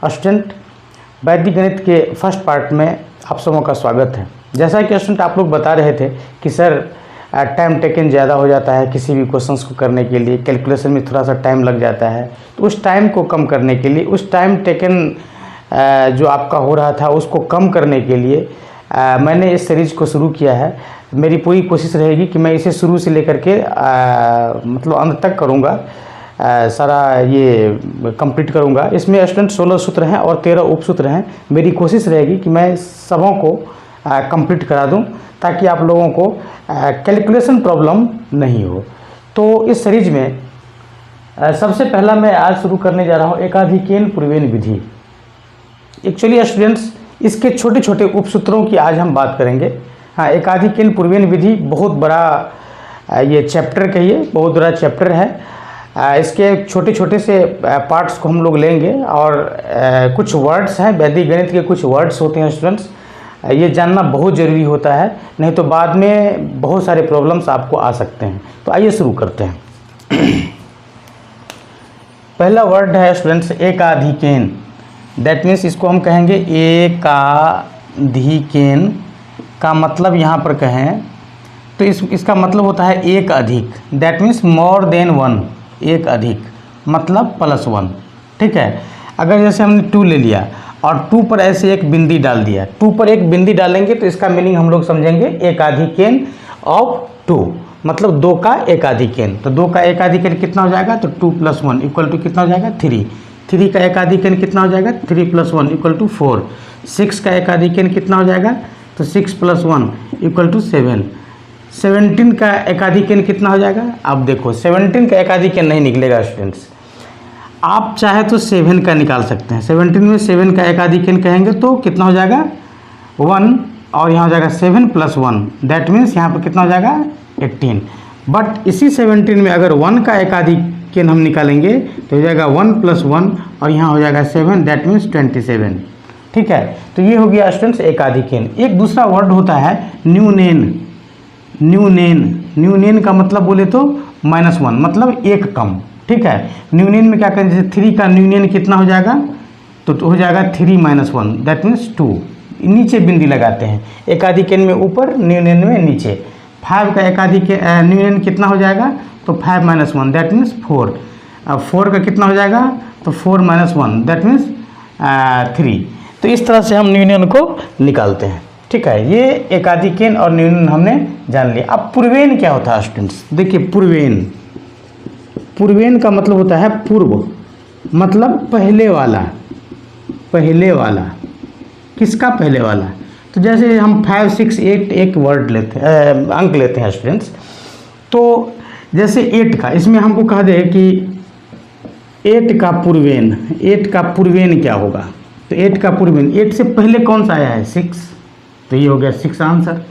Student, वैदिक गणित के फर्स्ट पार्ट में आप सबों का स्वागत है। जैसा कि स्टूडेंट आप लोग बता रहे थे कि सर टाइम टेकन ज़्यादा हो जाता है किसी भी क्वेश्चंस को करने के लिए, कैलकुलेशन में थोड़ा सा टाइम लग जाता है। तो उस टाइम को कम करने के लिए, उस टाइम टेकन जो आपका हो रहा था उसको कम करने के लिए मैंने इस सीरीज़ को शुरू किया है। मेरी पूरी कोशिश रहेगी कि मैं इसे शुरू से लेकर के मतलब अंत तक करूँगा, सारा ये कंप्लीट करूँगा। इसमें स्टूडेंट 16 सूत्र हैं और 13 उपसूत्र हैं। मेरी कोशिश रहेगी कि मैं सबों को कंप्लीट करा दूं ताकि आप लोगों को कैलकुलेशन प्रॉब्लम नहीं हो। तो इस सीरीज में सबसे पहला मैं आज शुरू करने जा रहा हूँ एकाधिकेन पूर्वेन विधि। एक्चुअली स्टूडेंट्स इसके छोटे छोटे उपसूत्रों की आज हम बात करेंगे। हाँ, एकाधिकेन पूर्वेन विधि बहुत बड़ा ये चैप्टर कहिए, बहुत बड़ा चैप्टर है। इसके छोटे छोटे से पार्ट्स को हम लोग लेंगे और कुछ वर्ड्स हैं, वैदिक गणित के कुछ वर्ड्स होते हैं स्टूडेंट्स, ये जानना बहुत ज़रूरी होता है, नहीं तो बाद में बहुत सारे प्रॉब्लम्स आपको आ सकते हैं। तो आइए शुरू करते हैं। पहला वर्ड है स्टूडेंट्स एकाधिकेन। दैट मीन्स इसको हम कहेंगे एकाधिकेन का मतलब यहाँ पर कहें तो इसका मतलब होता है एक अधिक। That means more than one, एक अधिक मतलब +1। ठीक है, अगर जैसे हमने 2 ले लिया और 2 पर ऐसे एक बिंदी डाल दिया, 2 पर एक बिंदी डालेंगे तो इसका मीनिंग हम लोग समझेंगे एकाधिकेन ऑफ 2, मतलब 2 का एकाधिकेन। तो 2 का एकाधिकेन कितना हो जाएगा, तो 2 + 1 इक्वल टू कितना हो जाएगा 3। 3 का एकाधिकेन कितना हो जाएगा, 3 + 1 इक्वल टू 4। 6 का एकाधिकेन कितना हो जाएगा, तो 6 + 1 इक्वल टू 7। 17 का एकाधिकेन कितना हो जाएगा, आप देखो 17 का एकाधिकेन नहीं निकलेगा स्टूडेंट्स। आप चाहे तो 7 का निकाल सकते हैं। 17 में 7 का एकाधिकेन कहेंगे तो कितना हो जाएगा 1, और यहाँ हो जाएगा 7 + 1, दैट मीन्स यहाँ पर कितना हो जाएगा 18। बट इसी 17 में अगर 1 का एकाधिकेन हम निकालेंगे तो हो जाएगा 1 + 1 और यहाँ हो जाएगा 7, दैट मीन्स 27। ठीक है, तो ये हो गया स्टूडेंट्स एकाधिकेन। एक दूसरा वर्ड होता है न्यूनेन। न्यूनेन का मतलब बोले तो -1, मतलब एक कम। ठीक है, न्यूनेन में क्या करें, जैसे 3 का न्यूनेन कितना हो जाएगा, तो हो जाएगा 3 - 1, दैट मीन्स 2। नीचे बिंदी लगाते हैं, एकाधिकेन में ऊपर, न्यूनेन में नीचे। 5 का एकाधिकेन न्यूनेन कितना हो जाएगा, तो 5 - 1 दैट मीन्स 4। अब 4 का कितना हो जाएगा, तो 4 - 1 दैट मीन्स 3। तो इस तरह से हम न्यूनेन को निकालते हैं। ठीक है, ये एकाधिकेन और न्यूनेन हमने जान लिया। अब पूर्वेन क्या होता है स्टूडेंट्स, देखिए पूर्वेन का मतलब होता है पूर्व, मतलब पहले वाला। पहले वाला किसका, पहले वाला। तो जैसे हम 5, 6, 8 एक वर्ड लेते हैं, अंक लेते हैं स्टूडेंट्स। तो जैसे 8 का, इसमें हमको कह दे कि 8 का पूर्वेन, 8 का पूर्वेन क्या होगा, तो 8 का पूर्वेन, 8 से पहले कौन सा आया है 6, तो ये हो गया 6 आंसर।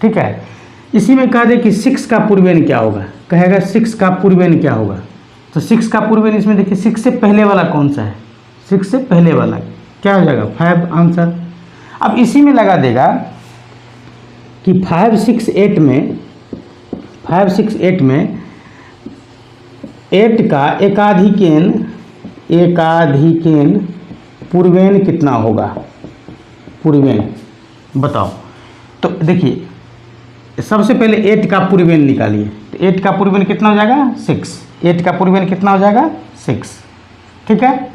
ठीक है, इसी में कह दे कि 6 का पूर्वेन क्या होगा, कहेगा 6 का पूर्वेन क्या होगा, तो 6 का पूर्वेन, इसमें देखिए 6 से पहले वाला कौन सा है, 6 से पहले वाला क्या हो जाएगा 5 आंसर। अब इसी में लगा देगा कि 5, 6, 8 में 8 का एकाधिकेन पूर्वेन कितना होगा, पूर्वेन बताओ। तो देखिए सबसे पहले 8 का पूर्वेन निकालिए, तो 8 का पूर्वेन कितना हो जाएगा 6। 8 का पूर्वेन कितना हो जाएगा 6। ठीक है,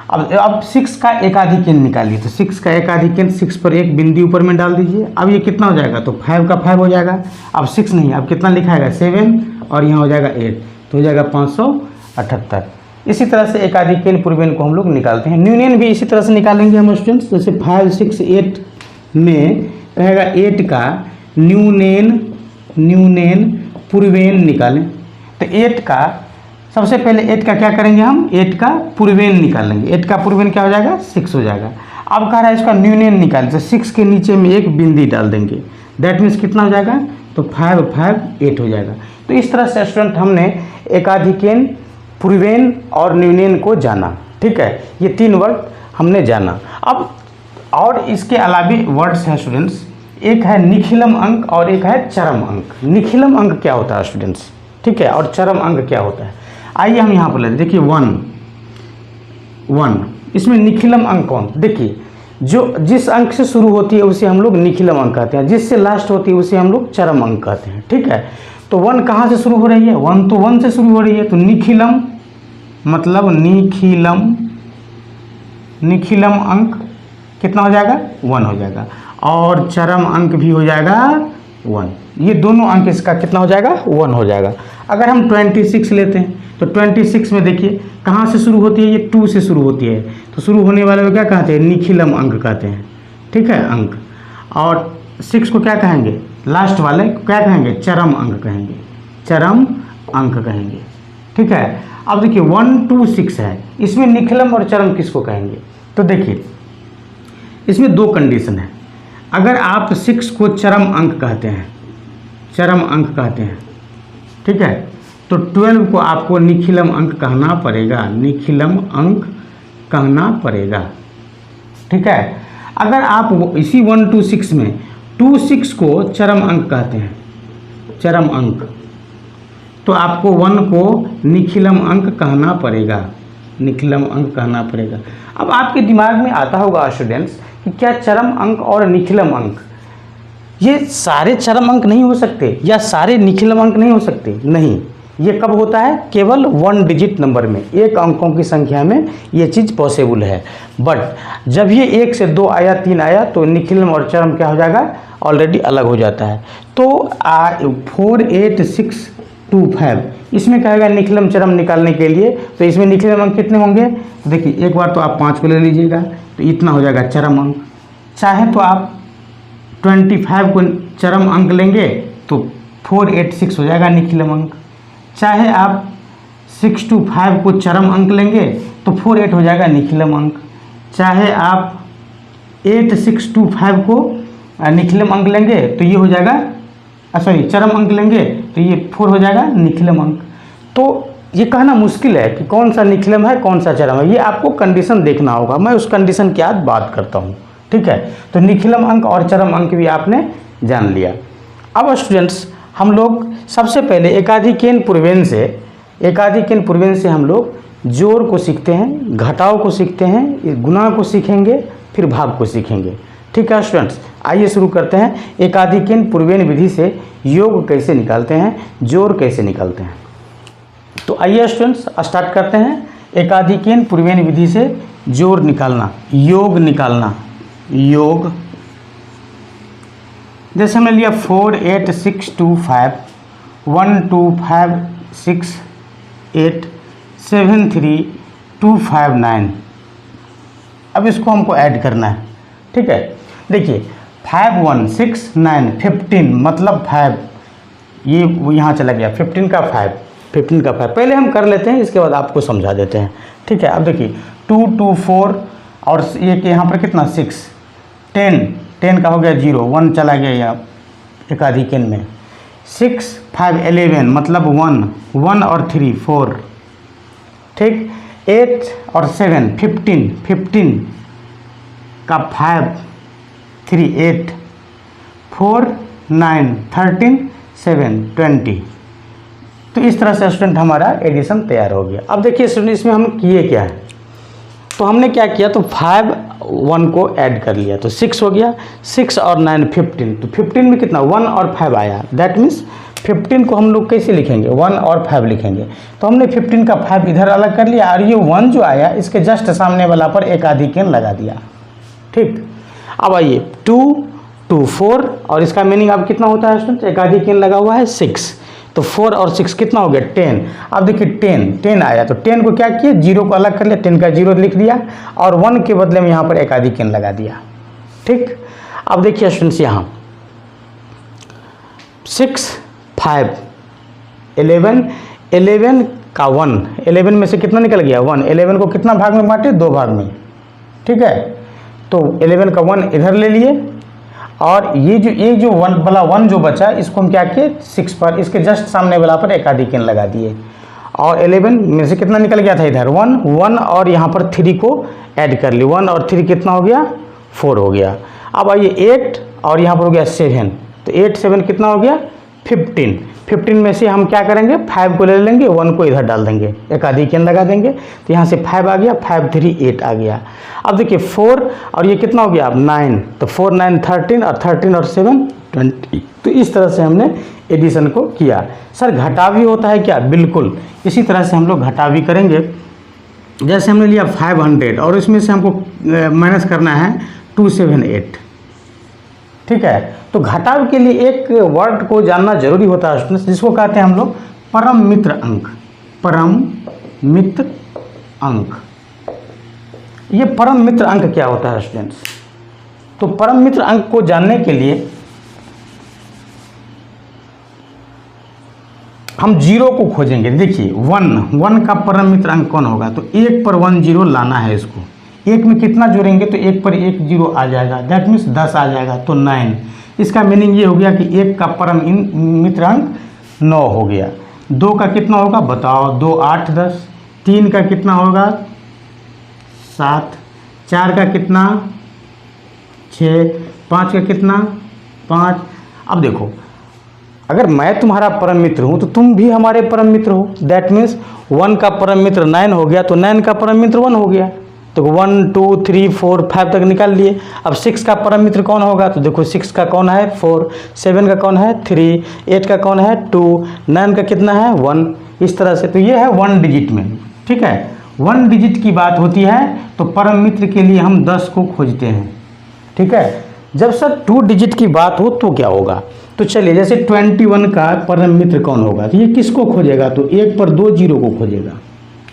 अब 6 का एकाधिकेन निकालिए, तो 6 का एकाधिकेन 6 पर एक बिंदी ऊपर में डाल दीजिए। अब ये कितना हो जाएगा, तो 5 का 5 हो जाएगा। अब 6 नहीं, अब कितना लिखाएगा 7 और यहाँ हो जाएगा 8, तो हो जाएगा 578। इसी तरह से एकाधिकेन पूर्वेन को हम लोग निकालते हैं। न्यूनेन भी इसी तरह से निकालेंगे हम स्टूडेंट्स। जैसे 5, 6, 8 में कहेगा 8 का न्यूनेन पूर्वेन निकालें, तो 8 का सबसे पहले 8 का क्या करेंगे हम, 8 का पूर्वेन निकालेंगे। 8 का पूर्वेन क्या हो जाएगा 6 हो जाएगा। अब कह रहा है इसका न्यूनेन निकालें, तो 6 के नीचे में एक बिंदी डाल देंगे, दैट मीन्स कितना हो जाएगा, तो 5, 5, 8 हो जाएगा। तो इस तरह से स्टूडेंट हमने एकाधिकेन, पूर्वेन और न्यूनेन को जाना। ठीक है, ये 3 वर्ड हमने जाना। अब और इसके अलावा वर्ड्स हैं स्टूडेंट्स, एक है निखिलम अंक और एक है चरम अंक। निखिलम अंक क्या होता है स्टूडेंट्स, ठीक है, और चरम अंक क्या होता है। आइए हम यहाँ पर लेते, देखिए 1 इसमें निखिलम अंक कौन, देखिए जो जिस अंक से शुरू होती है उसे हम लोग निखिलम अंक कहते हैं, जिससे लास्ट होती है उसे हम लोग चरम अंक कहते हैं। ठीक है, तो 1 कहाँ से शुरू हो रही है, 1 तो 1 से शुरू हो रही है, तो निखिलम मतलब निखिलम अंक कितना हो जाएगा, 1 हो जाएगा, और चरम अंक भी हो जाएगा 1। ये दोनों अंक इसका कितना हो जाएगा, 1 हो जाएगा। अगर हम 26 लेते हैं तो 26 में देखिए कहाँ से शुरू होती है, ये 2 से शुरू होती है, तो शुरू होने वाले को क्या कहते हैं, निखिलम अंक कहते हैं। ठीक है, अंक। और 6 को क्या कहेंगे, लास्ट वाले को क्या कहेंगे, चरम अंक कहेंगे, चरम अंक कहेंगे। ठीक है, अब देखिए 1 2 6 है, इसमें निखिलम और चरम किसको कहेंगे, तो देखिए इसमें 2 कंडीशन है। अगर आप 6 को चरम अंक कहते हैं, चरम अंक कहते हैं, ठीक है, तो 12 को आपको निखिलम अंक कहना पड़ेगा, निखिलम अंक कहना पड़ेगा। ठीक है, अगर आप इसी 1 2 6 में 2 6 को चरम अंक कहते हैं, चरम अंक, तो आपको 1 को निखिलम अंक कहना पड़ेगा, निखिलम अंक कहना पड़ेगा। अब आपके दिमाग में आता होगा स्टूडेंट्स कि क्या चरम अंक और निखिलम अंक ये सारे चरम अंक नहीं हो सकते या सारे निखिलम अंक नहीं हो सकते, नहीं, ये कब होता है, केवल 1 डिजिट नंबर में, एक अंकों की संख्या में ये चीज़ पॉसिबल है। बट जब ये 1 से 2 आया, 3 आया, तो निखिलम और चरम क्या हो जाएगा, ऑलरेडी अलग हो जाता है। तो 4 8 6 2 5 इसमें कहेगा निखिलम चरम निकालने के लिए, तो इसमें निखिलम अंक कितने होंगे, देखिए एक बार तो आप 5 को ले लीजिएगा, तो इतना हो जाएगा चरम अंक। चाहे तो आप 25 को चरम अंक लेंगे तो 4 8 6 हो जाएगा निखिलम अंक। चाहे आप 6 2 5 को चरम अंक लेंगे तो 4 8 हो जाएगा निखिलम अंक। चाहे आप 8 6 2 5 को निखिलम अंक लेंगे तो ये हो जाएगा, सॉरी चरम अंक लेंगे तो ये 4 हो जाएगा निखिलम अंक। तो ये कहना मुश्किल है कि कौन सा निखिलम है कौन सा चरम है, ये आपको कंडीशन देखना होगा, मैं उस कंडीशन की आज बात करता हूँ। ठीक है, तो निखिलम अंक और चरम अंक भी आपने जान लिया। अब स्टूडेंट्स हम लोग सबसे पहले एकाधिकेन पूर्वेन से हम लोग जोड़ को सीखते हैं, घटाव को सीखते हैं, गुणा को सीखेंगे, फिर भाग को सीखेंगे। ठीक है स्टूडेंट्स, आइए शुरू करते हैं। एकाधिकेन पूर्वेन विधि से योग कैसे निकालते हैं, जोड़ कैसे निकालते हैं। तो आइए स्टूडेंट्स स्टार्ट करते हैं। एकाधिकेन पूर्वेन विधि से जोड़ निकालना, योग निकालना, योग। जैसे हमने लिया 4 8 6 2 5 1 2 5 6 8 7 3 2 5 9। अब इसको हमको ऐड करना है। ठीक है, देखिए 5 1 6 9 15 मतलब 5, ये यहाँ चला गया 15 का 5 पहले हम कर लेते हैं, इसके बाद आपको समझा देते हैं। ठीक है, अब देखिए 2 2 4 और ये यहाँ पर कितना 6 10 का हो गया 0, 1 चला गया यहाँ एकाधिकेन में। 6 5 11 मतलब 1 और 3 4। ठीक, 8 और 7 15 का 5 3 8 4 9 13 7 20। तो इस तरह से स्टूडेंट हमारा एडिशन तैयार हो गया। अब देखिए स्टूडेंट इसमें हम किए क्या है, तो हमने क्या किया, तो 5 1 को ऐड कर लिया तो 6 हो गया, 6 और 9 15, तो 15 में कितना 1 और 5 आया, दैट मीन्स 15 को हम लोग कैसे लिखेंगे, 1 और 5 लिखेंगे। तो हमने 15 का 5 इधर अलग कर लिया और ये 1 जो आया इसके जस्ट सामने वाला पर एकाधिकेन लगा दिया। ठीक, अब आइए 2 2 4 और इसका मीनिंग अब कितना होता है स्टूडेंट, एकाधिकेन लगा हुआ है 6, तो 4 और 6 कितना हो गया 10। अब देखिए 10 आया तो 10 को क्या किया, 0 को अलग कर लिया, 10 का 0 लिख दिया और 1 के बदले में यहाँ पर एकाधिकेन लगा दिया। ठीक, अब देखिए स्टूडेंट्स यहाँ 6 5 11 का 1, 11 में से कितना निकल गया 1, 11 को कितना भाग में बांटे, 2 भाग में। ठीक है, तो 11 का 1 इधर ले लिए और ये जो 1 वाला 1 जो बचा इसको हम क्या किए 6 पर, इसके जस्ट सामने वाला पर एकाधिकेन लगा दिए और 11 में से कितना निकल गया था इधर 1 और यहाँ पर 3 को ऐड कर ली, 1 और 3 कितना हो गया 4 हो गया। अब आइए 8 और यहाँ पर हो गया 7, तो 8 7 कितना हो गया 15 में से हम क्या करेंगे, 5 को ले लेंगे, 1 को इधर डाल देंगे, एकाधिक लगा देंगे, तो यहाँ से 5 आ गया, 5 3 8 आ गया। अब देखिए 4 और ये कितना हो गया, अब 9, तो 4 9 13 और 13 और 7 20। तो इस तरह से हमने एडिशन को किया। सर घटाव भी होता है क्या, बिल्कुल इसी तरह से हम लोग घटाव भी करेंगे। जैसे हमने लिया 500 और इसमें से हमको माइनस करना है 278, ठीक है। तो घटाव के लिए एक वर्ड को जानना जरूरी होता है स्टूडेंट्स, जिसको कहते हैं हम लोग परम मित्र अंक। परम मित्र अंक, ये परम मित्र अंक क्या होता है स्टूडेंट्स? तो परम मित्र अंक को जानने के लिए हम 0 को खोजेंगे। देखिए 1 का परम मित्र अंक कौन होगा, तो 1 पर 1 0 लाना है इसको। 1 में कितना जोड़ेंगे, तो 1 पर 1 0 आ जाएगा, दैट मीन्स 10 आ जाएगा, तो 9। इसका मीनिंग ये हो गया कि 1 का परम मित्र अंक 9 हो गया। 2 का कितना होगा बताओ, 2 8 10। 3 का कितना होगा 7। 4 का कितना 6। 5 का कितना 5। अब देखो अगर मैं तुम्हारा परम मित्र हूँ तो तुम भी हमारे परम मित्र हो, दैट मीन्स 1 का परम मित्र 9 हो गया, तो 9 का परम मित्र 1 हो गया। तो 1 2 3 4 5 तक निकाल लिए। अब 6 का परम मित्र कौन होगा, तो देखो 6 का कौन है 4, 7 का कौन है 3, 8 का कौन है 2, 9 का कितना है 1। इस तरह से तो ये है 1 डिजिट में, ठीक है। 1 डिजिट की बात होती है तो परम मित्र के लिए हम 10 को खोजते हैं, ठीक है। जब सर 2 डिजिट की बात हो तो क्या होगा, तो चलिए जैसे 21 का परम मित्र कौन होगा, तो ये किसको खोजेगा, तो 1 पर 2 0 को खोजेगा,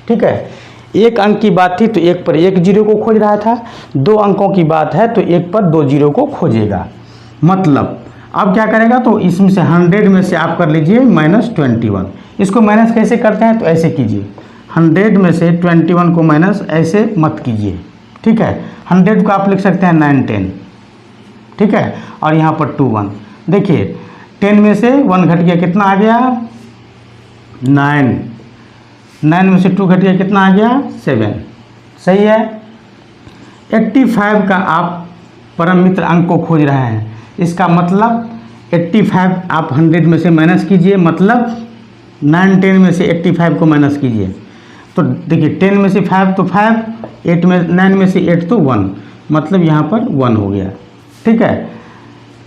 ठीक है। 1 अंक की बात थी तो 1 पर 1 0 को खोज रहा था, 2 अंकों की बात है तो 1 पर 2 0 को खोजेगा। मतलब अब क्या करेगा, तो इसमें से 100 में से आप कर लीजिए -21। इसको माइनस कैसे करते हैं, तो ऐसे कीजिए, 100 में से 21 को माइनस ऐसे मत कीजिए, ठीक है। 100 को आप लिख सकते हैं 9 10, ठीक है। और यहाँ पर 2 1, देखिए 10 में से 1 घट गया, कितना आ गया 9। 9 में से 2 घट गया, कितना आ गया 7, सही है। 85 का आप परम मित्र अंक को खोज रहे हैं, इसका मतलब 85 आप 100 में से माइनस कीजिए, मतलब 9 10 में से 85 को माइनस कीजिए। तो देखिए 10 में से 5 तो 5, 8 में 9 में से 8 तो 1, मतलब यहाँ पर 1 हो गया, ठीक है।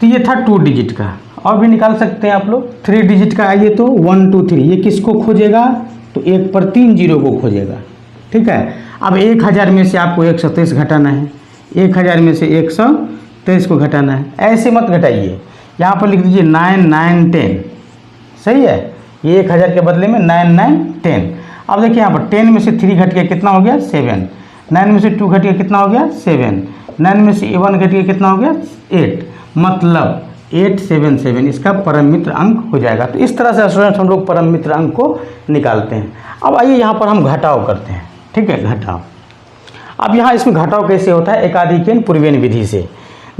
तो ये था 2 डिजिट का। और भी निकाल सकते हैं आप लोग 3 डिजिट का। आइए तो 1 2 3, ये किसको खोजेगा, तो 1 पर 3 0 को खोजेगा, ठीक है। अब 1000 में से आपको 123 घटाना है, 1000 में से 123 को घटाना है। ऐसे मत घटाइए, यहाँ पर लिख दीजिए 9 9 10, सही है। ये 1000 के बदले में 9 9 10। अब देखिए यहाँ पर 10 में से 3 घट गया, कितना हो गया 7। 9 में से 2 घट गया, कितना हो गया 7। 9 में से 1 घट गया, कितना हो गया 8, मतलब 877 इसका परम मित्र अंक हो जाएगा। तो इस तरह से स्टूडेंट्स हम लोग परम मित्र अंक को निकालते हैं। अब आइए यहाँ पर हम घटाव करते हैं, ठीक है, घटाव। अब यहाँ इसमें घटाव कैसे होता है, एकाधिकेन पूर्वेन विधि से।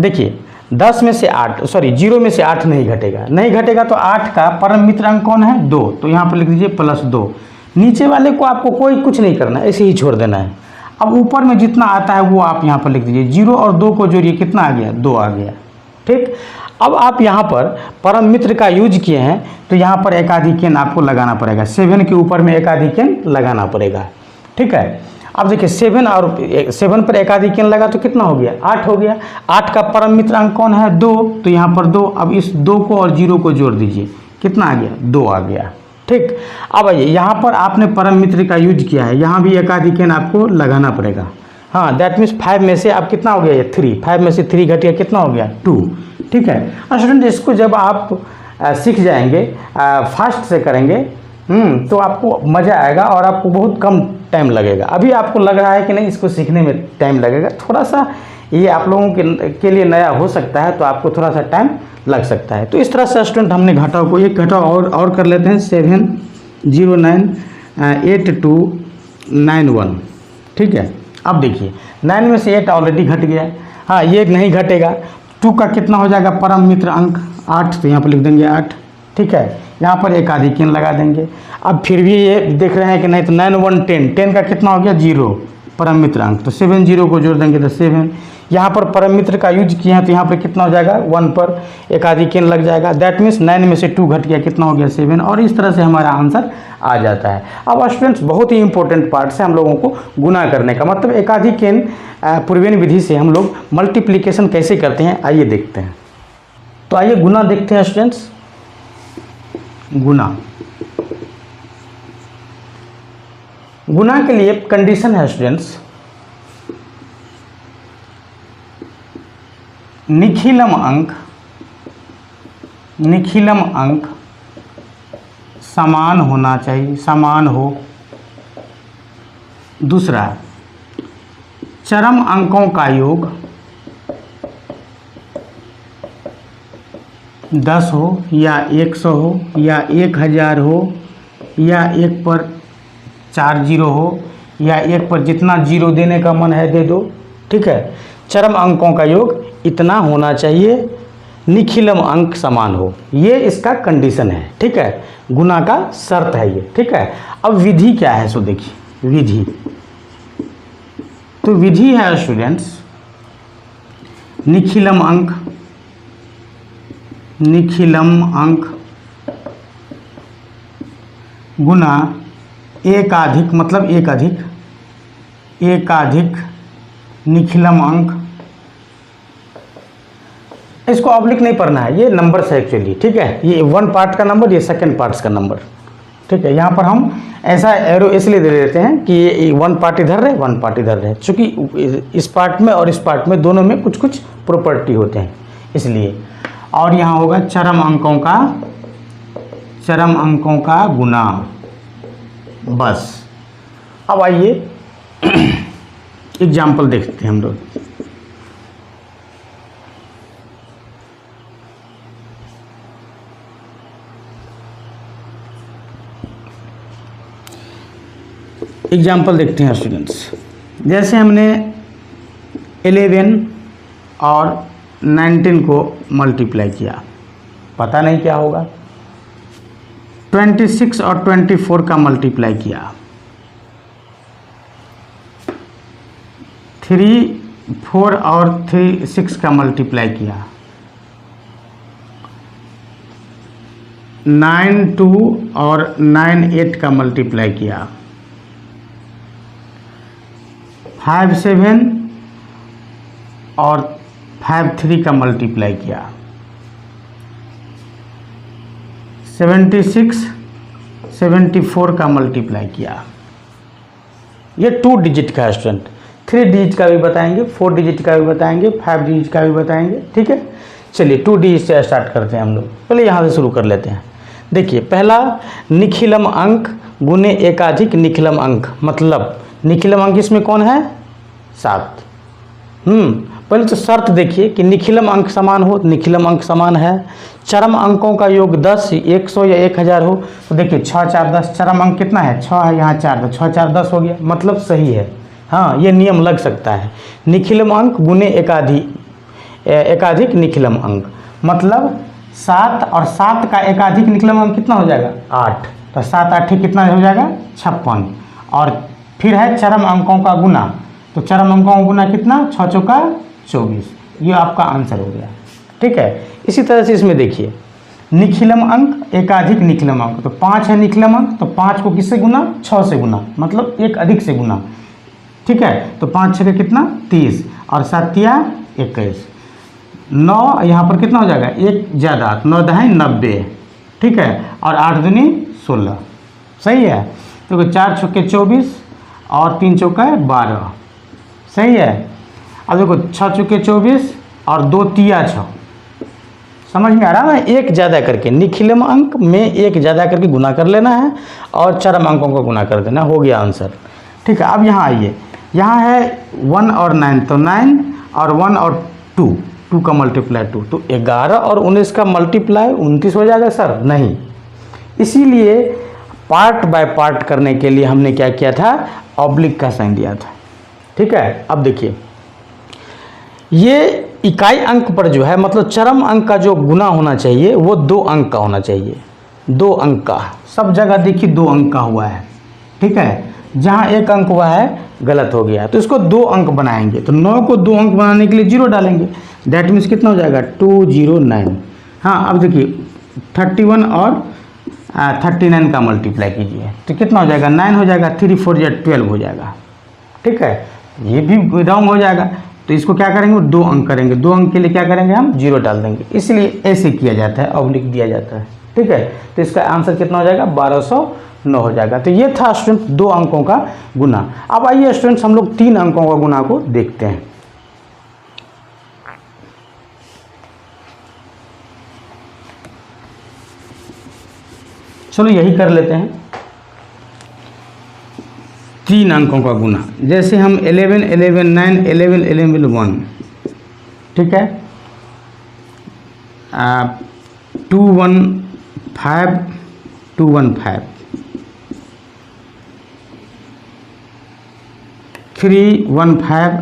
देखिए 10 में से 8 सॉरी 0 में से 8 नहीं घटेगा, नहीं घटेगा तो 8 का परम मित्र अंक कौन है 2, तो यहाँ पर लिख दीजिए +2। नीचे वाले को आपको कोई कुछ नहीं करना, ऐसे ही छोड़ देना है। अब ऊपर में जितना आता है वो आप यहाँ पर लिख दीजिए, 0 और 2 को जोड़िए, कितना आ गया 2 आ गया, ठीक। अब आप यहाँ पर परम मित्र का यूज किए हैं तो यहाँ पर एकाधिकेन आपको लगाना पड़ेगा, 7 के ऊपर में एकाधिकेन लगाना पड़ेगा, ठीक है। अब देखिए 7 और 7 पर एकाधिकेन लगा तो कितना हो गया 8 हो गया। 8 का परम मित्र अंक कौन है 2, तो यहाँ पर 2। अब इस 2 को और 0 को जोड़ दीजिए, कितना आ गया 2 आ गया, ठीक। अब आइए यहाँ पर आपने परम मित्र का यूज किया है, यहाँ भी एकाधिकेन आपको लगाना पड़ेगा। हाँ, दैट मीन्स 5 में से अब कितना हो गया ये 3, 5 में से 3 घट गया, कितना हो गया 2, ठीक है। और स्टूडेंट इसको जब आप सीख जाएंगे, फास्ट से करेंगे तो आपको मज़ा आएगा और आपको बहुत कम टाइम लगेगा। अभी आपको लग रहा है कि नहीं इसको सीखने में टाइम लगेगा, थोड़ा सा ये आप लोगों के लिए नया हो सकता है, तो आपको थोड़ा सा टाइम लग सकता है। तो इस तरह से स्टूडेंट हमने घटाव को एक घटाव और कर लेते हैं, 709 8291, ठीक है। अब देखिए 9 में से 8 ऑलरेडी घट गया, हाँ ये नहीं घटेगा। 2 का कितना हो जाएगा परम मित्र अंक 8, तो यहाँ पर लिख देंगे 8, ठीक है। यहाँ पर एकाधिकेन लगा देंगे। अब फिर भी ये देख रहे हैं कि नहीं, तो 9 1 10, 10 का कितना हो गया 0 परम मित्र अंक, तो 7 0 को जोड़ देंगे तो 7। यहाँ पर परम मित्र का यूज किया है तो यहाँ पर कितना हो जाएगा 1 पर एकाधिक एन लग जाएगा। दैट मीन्स 9 में से 2 घट गया, कितना हो गया 7, और इस तरह से हमारा आंसर आ जाता है। अब स्टूडेंट्स बहुत ही इंपॉर्टेंट पार्ट है हम लोगों को गुना करने का, मतलब एकाधिक एन पूर्वेन विधि से हम लोग मल्टीप्लिकेशन कैसे करते हैं आइए देखते हैं। तो आइए गुना देखते हैं स्टूडेंट्स। गुना के लिए कंडीशन है स्टूडेंट्स, निखिलम अंक समान होना चाहिए, समान हो। दूसरा, चरम अंकों का योग 10 हो या 100 हो या 1000 हो या 1 पर 4 जीरो हो या 1 पर जितना जीरो देने का मन है दे दो, ठीक है। चरम अंकों का योग इतना होना चाहिए, निखिलम अंक समान हो, ये इसका कंडीशन है, ठीक है, गुना का शर्त है ये, ठीक है। अब विधि क्या है सो देखिए, विधि तो विधि है स्टूडेंट्स, निखिलम अंक गुना एकाधिक, मतलब एकाधिक निखिलम अंक। इसको ऑब्लिक नहीं पढ़ना है, ये नंबर है एक्चुअली, ठीक है। ये 1 पार्ट का नंबर, ये 2nd पार्ट्स का नंबर, ठीक है। यहाँ पर हम ऐसा एरो इसलिए दे देते हैं कि ये 1 पार्ट इधर रहे 1 पार्ट इधर रहे, चूँकि इस पार्ट में और इस पार्ट में दोनों में कुछ कुछ प्रॉपर्टी होते हैं इसलिए। और यहाँ होगा चरम अंकों का गुना, बस। अब आइए एग्जाम्पल देखते हैं हम लोग। एग्जाम्पल देखते हैं स्टूडेंट्स, जैसे हमने 11 और 19 को मल्टीप्लाई किया, पता नहीं क्या होगा। 26 और 24 का मल्टीप्लाई किया, 3, 4 और 3, 6 का मल्टीप्लाई किया, 9, 2 और 9, 8 का मल्टीप्लाई किया, 5, 7 और 5, 3 का मल्टीप्लाई किया, 76, 74 का मल्टीप्लाई किया। ये 2 डिजिट का है स्टूडेंट, 3 डिजिट का भी बताएंगे, 4 डिजिट का भी बताएंगे, 5 डिजिट का भी बताएंगे, ठीक है। चलिए 2 डिजिट से स्टार्ट करते हैं हम लोग, पहले यहाँ से शुरू कर लेते हैं। देखिए पहला, निखिलम अंक गुने एकाधिक निखिलम अंक, मतलब निखिलम अंक इसमें कौन है 7। पहले तो शर्त देखिए कि निखिलम अंक समान हो, निखिलम अंक समान है। चरम अंकों का योग 10, 100 या 1000 हो, तो देखिए 6, 4, 10, चरम अंक कितना है 6 है, यहाँ 4, तो 6, 4, 10 हो गया, मतलब सही है। हाँ, ये नियम लग सकता है, निखिलम अंक गुने एकाधिक निखिलम अंक, मतलब 7 और 7 का एकाधिक निखिलम अंक कितना हो जाएगा 8, तो 7, 8 कितना हो जाएगा 56। और फिर है चरम अंकों का गुना, तो चरम अंकों का गुना कितना 6 चौका 24, ये आपका आंसर हो गया, ठीक है। इसी तरह से इसमें देखिए निखिलम अंक एकाधिक निखिलम अंक, तो 5 है निखिलम अंक, तो 5 को किससे गुना 6 से गुना, मतलब एक अधिक से गुना, ठीक है। तो 5 6 कितना 30 और 7 21, 9 यहाँ पर कितना हो जाएगा 1 ज़्यादा, 9 दहाई 90, ठीक है, और 8 दूनी 16, सही है। तो 4 छक्के 24 और 3 चौका 12, सही है। अब देखो 6 चौके 24 और 2 तिया 6, समझ में आ रहा है। एक ज़्यादा करके निखिलम अंक में एक ज़्यादा करके गुना कर लेना है और चरम अंकों को गुना कर देना, हो गया आंसर, ठीक है। अब यहाँ आइए, यहाँ है 1 और 9, तो 9 और 1 और 2 का मल्टीप्लाई 2, तो 11 और 19 का मल्टीप्लाई 29 हो जाएगा सर, नहीं। इसीलिए पार्ट बाय पार्ट करने के लिए हमने क्या किया था, ऑब्लिक का साइन दिया था, ठीक है। अब देखिए ये इकाई अंक पर जो है, मतलब चरम अंक का जो गुना होना चाहिए वो 2 अंक का होना चाहिए, 2 अंक का, सब जगह देखिए 2 अंक का हुआ है, ठीक है। जहाँ एक अंक हुआ है गलत हो गया, तो इसको 2 अंक बनाएंगे। तो 9 को 2 अंक बनाने के लिए 0 डालेंगे, दैट मीन्स कितना हो जाएगा 209। हाँ, अब देखिए 31 और 39 का मल्टीप्लाई कीजिए तो कितना हो जाएगा 9 हो जाएगा, 3 4 12 हो जाएगा। ठीक है, ये भी रॉन्ग हो जाएगा, तो इसको क्या करेंगे 2 अंक करेंगे। 2 अंक के लिए क्या करेंगे हम 0 डाल देंगे, इसलिए ऐसे किया जाता है, ऑब्लिक दिया जाता है। ठीक है, तो इसका आंसर कितना हो जाएगा 1209 हो जाएगा। तो ये था स्टूडेंट 2 अंकों का गुना। अब आइए स्टूडेंट्स हम लोग 3 अंकों का गुना को देखते हैं। चलो यही कर लेते हैं, 3 अंकों का गुना। जैसे हम 11 11 9 11 11 1, ठीक है, 2 1 5 2 1 5, 3 1 5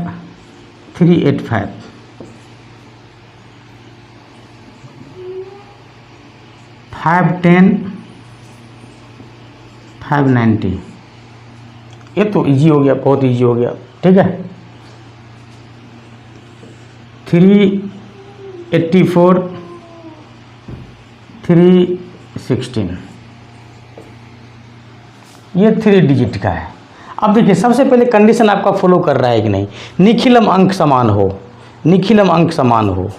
3 8 5, 5 10 5 90। ये तो इजी हो गया, बहुत इजी हो गया। ठीक है, 3 84 3 16, ये 3 डिजिट का है। अब देखिए सबसे पहले कंडीशन आपका फॉलो कर रहा है कि नहीं, निखिलम अंक समान हो, निखिलम अंक समान हो,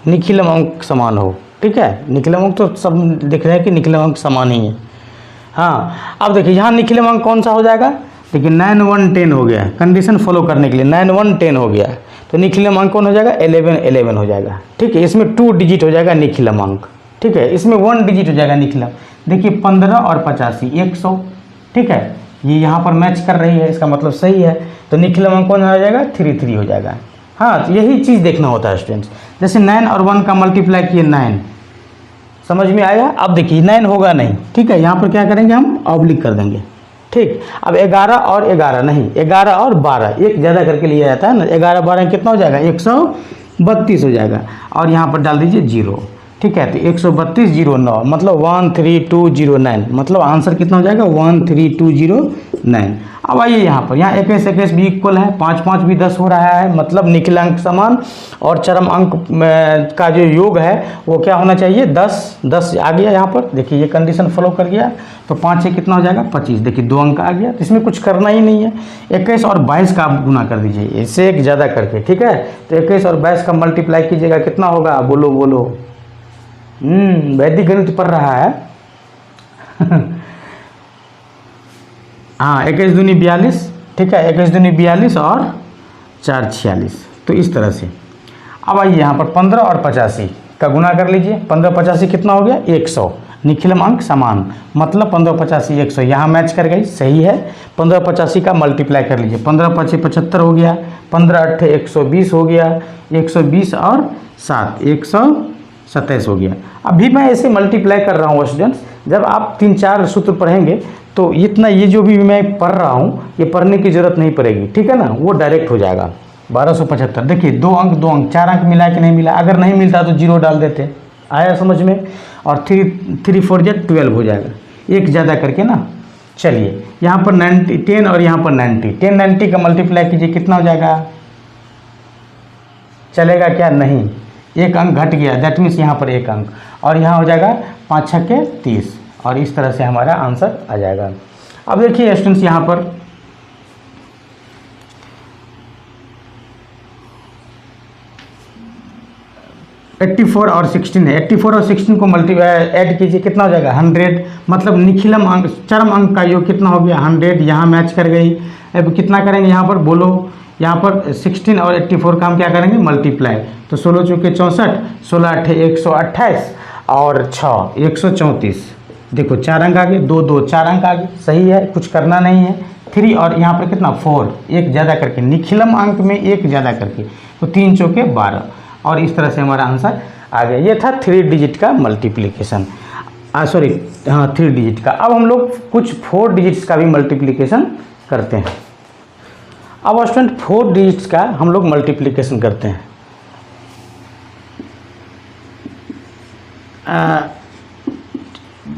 निखिलम अंक समान हो। ठीक है, निखिलम अंक तो सब दिख रहे हैं कि निखिलम अंक समान ही है। हाँ, अब देखिए यहाँ निखिलम अंक कौन सा हो जाएगा, देखिए 9 1 10 हो गया, कंडीशन फॉलो करने के लिए 9 1 10 हो गया, तो निखिलम अंक कौन हो जाएगा 11 11 हो जाएगा। ठीक है, इसमें 2 डिजिट हो जाएगा निखिलम अंक। ठीक है, इसमें 1 डिजिट हो जाएगा निखिलम। देखिए 15 और 85 100। ठीक है, ये यहाँ पर मैच कर रही है, इसका मतलब सही है, तो निखिलम अंक कौन हो जाएगा 3 3 हो जाएगा। हाँ, तो यही चीज़ देखना होता है स्टूडेंट्स। जैसे 9 और 1 का मल्टीप्लाई किए 9, समझ में आया। अब देखिए 9 होगा नहीं, ठीक है, यहाँ पर क्या करेंगे हम ऑब्लिक कर देंगे। ठीक, अब 11 और 11 नहीं, 11 और 12, एक ज़्यादा करके लिया जाता है ना, 11 12 कितना हो जाएगा 132 हो जाएगा, और यहाँ पर डाल दीजिए 0। ठीक है, तो 132 09 मतलब 13209, मतलब आंसर कितना हो जाएगा 13209। अब आइए यहाँ पर, यहाँ 21 21 भी इक्वल है, 5 5 भी 10 हो रहा है, मतलब निखिल अंक समान, और चरम अंक का जो योग है वो क्या होना चाहिए 10 10 आ गया। यहाँ पर देखिए ये कंडीशन फॉलो कर गया, तो 5 से कितना हो जाएगा 25, देखिए 2 अंक आ गया, तो इसमें कुछ करना ही नहीं है। 21 और 22 का आप गुना कर दीजिए, इससे एक ज़्यादा करके। ठीक है, तो 21 और 22 का मल्टीप्लाई कीजिएगा, कितना होगा बोलो बोलो। वैदिक गणित पढ़ रहा है। हाँ, 21 दूनी 42, ठीक है, 21 दूनी 42 और 4 46, तो इस तरह से। अब आइए यहाँ पर 15 और 85 का गुना कर लीजिए, 15 85 कितना हो गया 100, निखिलम अंक समान, मतलब 15 85 100, यहाँ मैच कर गई, सही है। 15 85 का मल्टीप्लाई कर लीजिए, 15 5 75 हो गया, 15 8 120 हो गया, 120 और 7 127 हो गया। अभी मैं ऐसे मल्टीप्लाई कर रहा हूँ स्टूडेंट्स, जब आप 3 4 सूत्र पढ़ेंगे तो इतना ये जो भी मैं पढ़ रहा हूँ ये पढ़ने की ज़रूरत नहीं पड़ेगी। ठीक है ना, वो डायरेक्ट हो जाएगा। 1275, देखिए 2 अंक 2 अंक 4 अंक मिला कि नहीं मिला, अगर नहीं मिलता तो 0 डाल देते, आया समझ में। और 3 4 12 हो जाएगा, एक ज़्यादा करके ना। चलिए यहाँ पर 90 10 और यहाँ पर 90, 10 90 का मल्टीप्लाई कीजिए, कितना हो जाएगा, चलेगा क्या, नहीं, एक अंक घट गया, दैट मीन्स यहाँ पर एक अंक, और यहाँ हो जाएगा 5 6 के 30, और इस तरह से हमारा आंसर आ जाएगा। अब देखिए स्टूडेंट्स यहाँ पर एट्टी 84 और 16 है, 84 और 16 को ऐड कीजिए, कितना हो जाएगा 100, मतलब निखिलम अंक चरम अंक का योग कितना हो गया 100, यहाँ मैच कर गई। अब कितना करेंगे यहाँ पर बोलो, यहाँ पर 16 और 84 का हम क्या करेंगे मल्टीप्लाई, तो 16 चौके 64, 16 8 128 और 6 134, देखो 4 अंक आ गए, 2 2 4 अंक आ गए, सही है, कुछ करना नहीं है। 3 और यहाँ पर कितना 4, एक ज़्यादा करके, निखिलम अंक में एक ज़्यादा करके, तो 3 चौके 12, और इस तरह से हमारा आंसर आ गया। ये था 3 डिजिट का मल्टीप्लिकेशन, सॉरी हाँ 3 डिजिट का। अब हम लोग कुछ 4 डिजिट्स का भी मल्टीप्लिकेशन करते हैं। अब स्टूडेंट 4 डिजिट्स का हम लोग मल्टीप्लिकेशन करते हैं।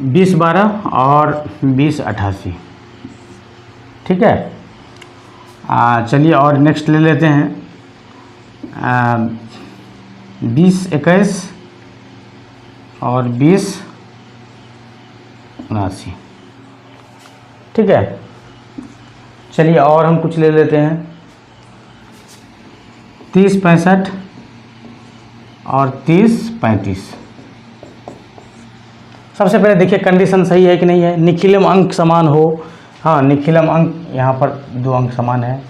20 12 और 20 88, ठीक है। चलिए और नेक्स्ट ले लेते हैं 20 21 और 20 79, ठीक है। चलिए और हम कुछ ले लेते हैं 30 65 और 30 35। सबसे पहले देखिए कंडीशन सही है कि नहीं है, निखिलम अंक समान हो। हाँ, निखिलम अंक यहाँ पर 2 अंक समान है,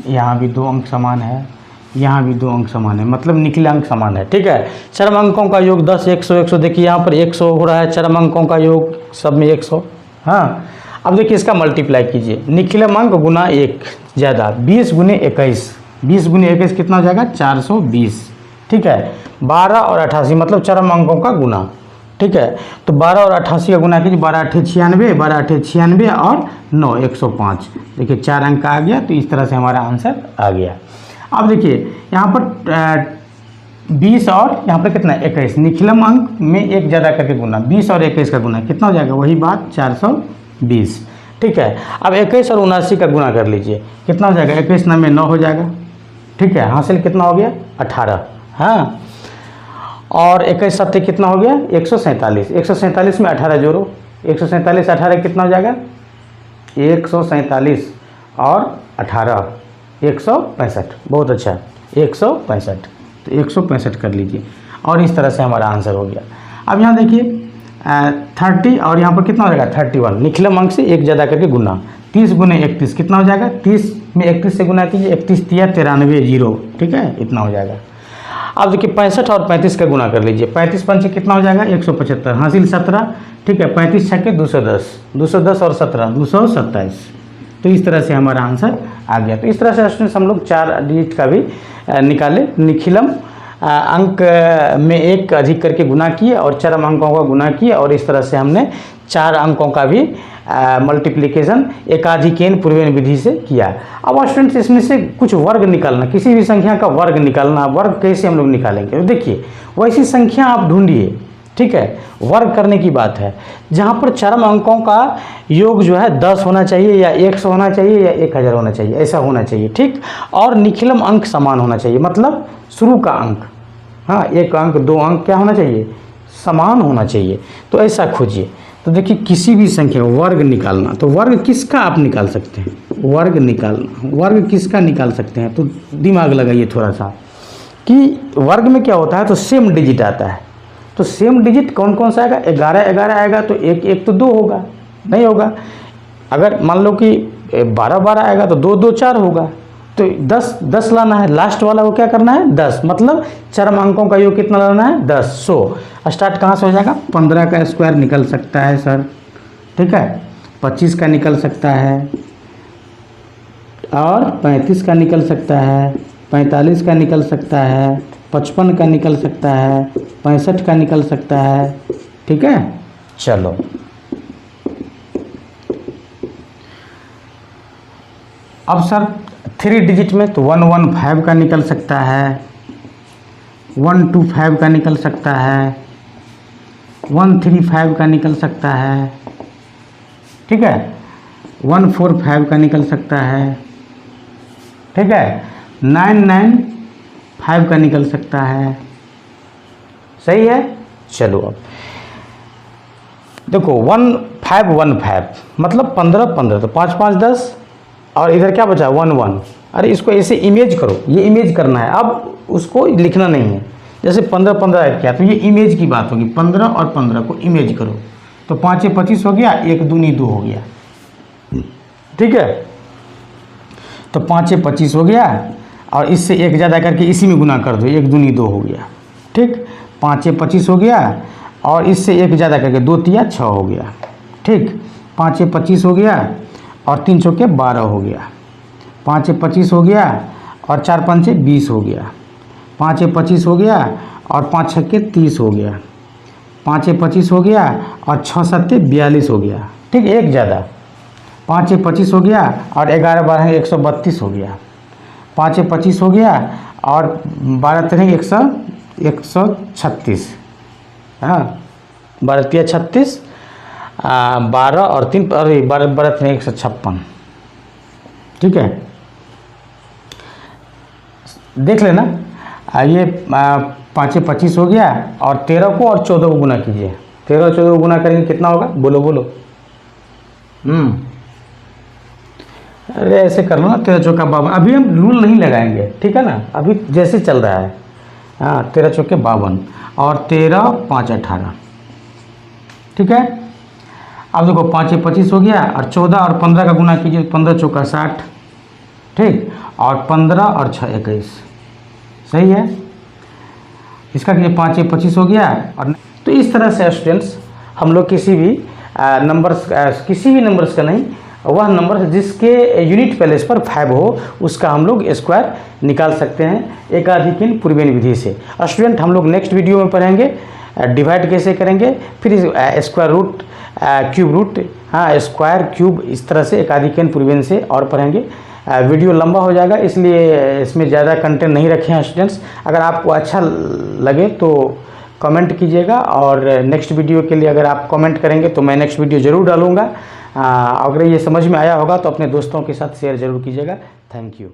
यहाँ भी 2 अंक समान है, यहाँ भी 2 अंक समान है, मतलब निखिल अंक समान है, ठीक है। चरम अंकों का योग 10 100 100, देखिए यहाँ पर 100 हो रहा है, चरम अंकों का योग सब में 100। हाँ, अब देखिए इसका मल्टीप्लाई कीजिए, निखिलम अंक गुना 1 ज़्यादा 20 गुने 21, 20 गुने 21 कितना हो जाएगा 420, ठीक है। 12 और 88 मतलब चरम अंकों का गुना, ठीक है। तो 12 और 88 का गुना कीजिए, 12 8 96, 12 8 96 और 9 105, देखिए 4 अंक आ गया। तो इस तरह से हमारा आंसर आ गया। अब देखिए यहाँ पर 20 और यहाँ पर कितना 21, निखिलम अंक में 1 ज़्यादा करके गुना, 20 और 21 का गुना कितना हो जाएगा, वही बात 420, ठीक है। अब 21 और 79 का गुना कर लीजिए, कितना हो जाएगा, 21 9 में 9 हो जाएगा, ठीक है। हासिल कितना हो गया 18, हाँ। और 21 7 कितना हो गया 147, 147 में 18 जोड़ो, 147 18 कितना हो जाएगा 147 और 18 165, बहुत अच्छा 165, तो 165 कर लीजिए और इस तरह से हमारा आंसर हो गया। अब यहाँ देखिए 30 और यहाँ पर कितना हो जाएगा 31, निखिलम अंक से 1 ज़्यादा करके गुना, 30 गुने 31 कितना हो जाएगा, 30 में 31 से गुना कीजिए, 31 3 93 0, ठीक है, इतना हो जाएगा। अब देखिए 65 और 35 का गुना कर लीजिए, 35 5 कितना हो जाएगा 175, हासिल 17, ठीक है। 35 6 के 210, 210 और 17 227, तो इस तरह से हमारा आंसर आ गया। तो इस तरह से स्टूडेंट्स हम लोग 4 डिजिट का भी निकाले, निखिलम अंक में 1 अधिक करके गुना किए और चरम अंकों का गुना किए और इस तरह से हमने 4 अंकों का भी मल्टीप्लिकेशन एकाधिकेन पूर्वेन विधि से किया। अब स्टूडेंट्स इसमें से कुछ वर्ग निकालना, किसी भी संख्या का वर्ग निकालना, वर्ग कैसे हम लोग निकालेंगे, तो देखिए वैसी संख्या आप ढूंढिए, ठीक है। वर्ग करने की बात है जहाँ पर चरम अंकों का योग जो है 10 होना चाहिए या 100 होना चाहिए या 1000 होना चाहिए, ऐसा होना चाहिए, ठीक। और निखिलम अंक समान होना चाहिए, मतलब शुरू का अंक, हाँ 1 अंक 2 अंक क्या होना चाहिए, समान होना चाहिए। तो ऐसा खोजिए। तो देखिए किसी भी संख्या का वर्ग निकालना, तो वर्ग किसका आप निकाल सकते हैं, वर्ग निकालना, वर्ग किसका निकाल सकते हैं, तो दिमाग लगाइए थोड़ा सा कि वर्ग में क्या होता है, तो सेम डिजिट आता है। तो सेम डिजिट कौन कौन सा आएगा, 11 11 आएगा, तो 1 1 तो 2 होगा, नहीं होगा। अगर मान लो कि 12 12 आएगा तो 2 2 4 होगा। तो 10 10 लाना है, लास्ट वाला को क्या करना है 10, मतलब चरम अंकों का योग कितना लाना है 10। सो स्टार्ट कहाँ से हो जाएगा, 15 का स्क्वायर निकल सकता है सर, ठीक है, 25 का निकल सकता है और 35 का निकल सकता है, 45 का निकल सकता है, 55 का निकल सकता है, 65 का निकल सकता है, ठीक है। चलो अब सर 3 डिजिट में तो 115 का निकल सकता है, 125 का निकल सकता है, 135 का निकल सकता है, ठीक है, 145 का निकल सकता है, ठीक है, 995 का निकल सकता है, सही है। चलो अब देखो 1515 मतलब 15 15, तो 5 5 10 और इधर क्या बचा 1 1। अरे इसको ऐसे इमेज करो, ये इमेज करना है, अब उसको लिखना नहीं है। जैसे 15 15 क्या, तो ये इमेज की बात होगी, 15 और 15 को इमेज करो, तो 5 25 हो गया, 1 दूनी 2 हो गया, ठीक है। तो 5 25 हो गया और इससे 1 ज़्यादा करके इसी में गुना कर दो, 1 दूनी 2 हो गया, ठीक। 5 25 हो गया और इससे 1 ज़्यादा करके 2 3 6 हो गया, ठीक। 5 25 हो गया और 3 चौके 12 हो गया, 5 25 हो गया और 4 5 20 हो गया, 5 25 हो गया और 5 6 30 हो गया, 5 25 हो गया और 6 7 42 हो गया, ठीक, 1 ज़्यादा। 5 25 हो गया और 11 12 132 हो गया, 5 25 हो गया और 12 3 136, हाँ 12 3 36, 12 और 3 12 3 156, ठीक है, देख लेना। ये 5 25 हो गया और 13 को और 14 को गुना कीजिए। 13 और 14 को गुना करेंगे कितना होगा, बोलो बोलो। अरे ऐसे कर लो ना, 13 चौका 52। अभी हम रूल नहीं लगाएंगे, ठीक है ना, अभी जैसे चल रहा है। हाँ, 13 चौके 52 और 13 5 18, ठीक है। अब देखो 5 25 हो गया और 14 और 15 का गुना कीजिए, 15 चौका 60, ठीक, और 15 और 6 21, सही है। इसका कीजिए 5 25 हो गया। और तो इस तरह से स्टूडेंट्स हम लोग किसी भी नंबर्स का नहीं, वह नंबर जिसके यूनिट प्लेस पर 5 हो उसका हम लोग स्क्वायर निकाल सकते हैं एकाधिक पूर्वेन विधि से। स्टूडेंट हम लोग नेक्स्ट वीडियो में पढ़ेंगे डिवाइड कैसे करेंगे, फिर स्क्वायर रूट, क्यूब रूट, हाँ स्क्वायर क्यूब, इस तरह से एकाधिक पूर्वेन से और पढ़ेंगे। वीडियो लंबा हो जाएगा इसलिए इसमें ज़्यादा कंटेंट नहीं रखे हैं स्टूडेंट्स। अगर आपको अच्छा लगे तो कमेंट कीजिएगा, और नेक्स्ट वीडियो के लिए अगर आप कमेंट करेंगे तो मैं नेक्स्ट वीडियो ज़रूर डालूँगा। अगर ये समझ में आया होगा तो अपने दोस्तों के साथ शेयर ज़रूर कीजिएगा। Thank you.